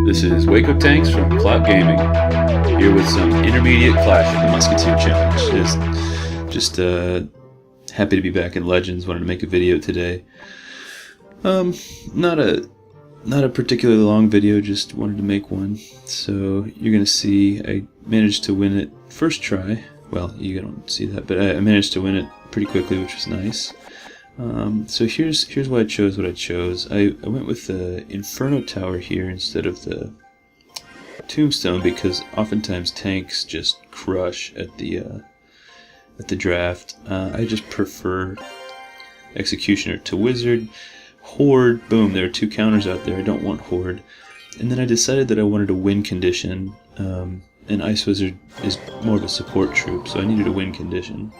This is Waco Tanks from Clout Gaming, here with some intermediate Clash of the Musketeer challenge. Just happy to be back in Legends. Wanted to make a video today. Not a particularly long video, just wanted to make one. So you're gonna see I managed to win it first try. Well, you don't see that, but I managed to win it pretty quickly, which was nice. So here's why I chose what I chose. I went with the Inferno Tower here instead of the Tombstone because oftentimes tanks just crush at the draft. I just prefer Executioner to Wizard. Horde, boom, there are two counters out there. I don't want Horde. And then I decided that I wanted a win condition, and Ice Wizard is more of a support troop, so I needed a win condition.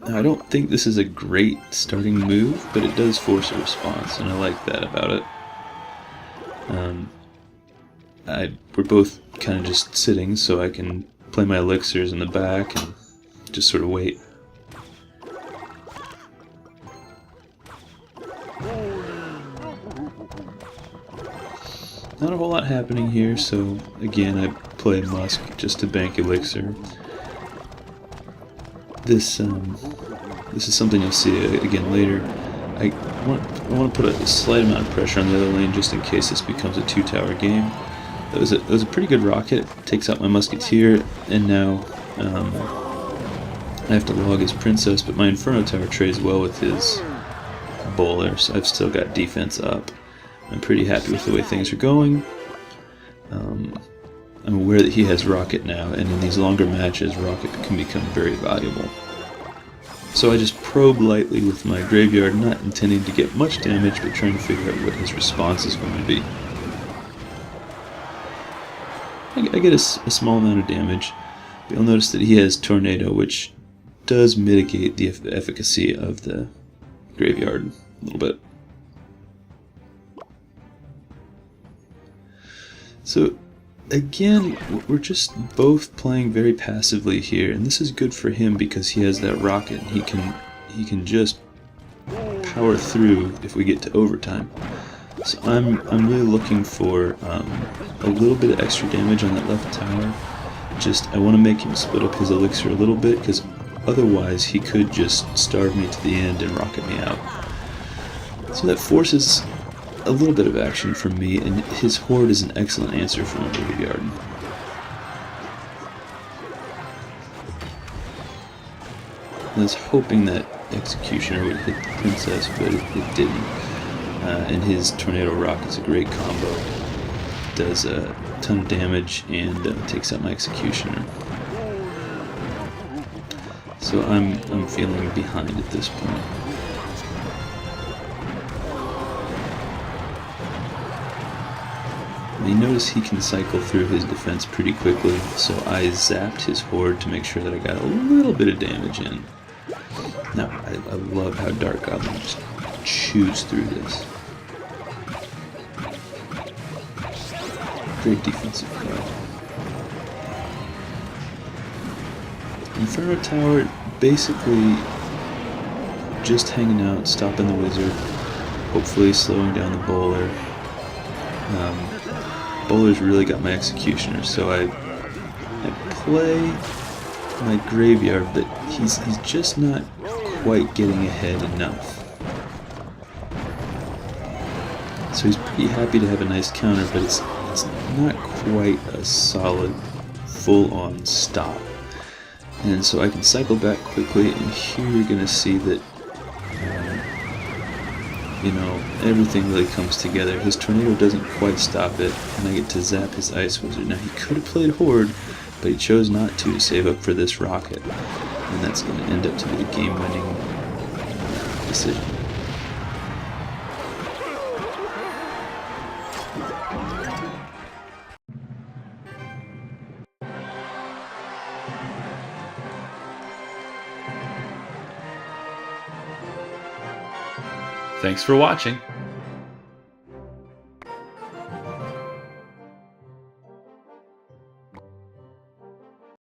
Now, I don't think this is a great starting move, but it does force a response, and I like that about it. We're both kind of just sitting, so I can play my elixirs in the back and just sort of wait. Not a whole lot happening here, so again I play Musk just to bank elixir. This is something you'll see again later. I want to put a slight amount of pressure on the other lane just in case this becomes a two-tower game. That was a pretty good rocket. Takes out my Musketeer, and now I have to log his Princess, but my Inferno Tower trades well with his Bowler, so I've still got defense up. I'm pretty happy with the way things are going. I'm aware that he has Rocket now, and in these longer matches, Rocket can become very valuable. So I just probe lightly with my Graveyard, not intending to get much damage, but trying to figure out what his response is going to be. I get a small amount of damage, but you'll notice that he has Tornado, which does mitigate the efficacy of the Graveyard a little bit. So again, we're just both playing very passively here, and this is good for him because he has that rocket. He can just power through if we get to overtime. So I'm really looking for a little bit of extra damage on that left tower. I want to make him split up his elixir a little bit because otherwise he could just starve me to the end and rocket me out. So that forces a little bit of action from me, and his Horde is an excellent answer for my Graveyard. I was hoping that Executioner would hit the Princess, but it didn't. And his Tornado Rock is a great combo. Does a ton of damage and takes out my Executioner. So I'm feeling behind at this point. You notice he can cycle through his defense pretty quickly, so I zapped his Horde to make sure that I got a little bit of damage in. Now, I love how Dark Goblin just chews through this. Great defensive card. Inferno Tower, basically just hanging out, stopping the Wizard, hopefully slowing down the Bowler. Bowler's really got my Executioner, so I play my Graveyard, but he's just not quite getting ahead enough. So he's pretty happy to have a nice counter, but it's not quite a solid, full-on stop. And so I can cycle back quickly, and here you're going to see that everything really comes together. His Tornado doesn't quite stop it, and I get to zap his Ice Wizard. Now, he could have played Horde, but he chose not to save up for this Rocket, and that's going to end up to be the game-winning decision. Thanks for watching.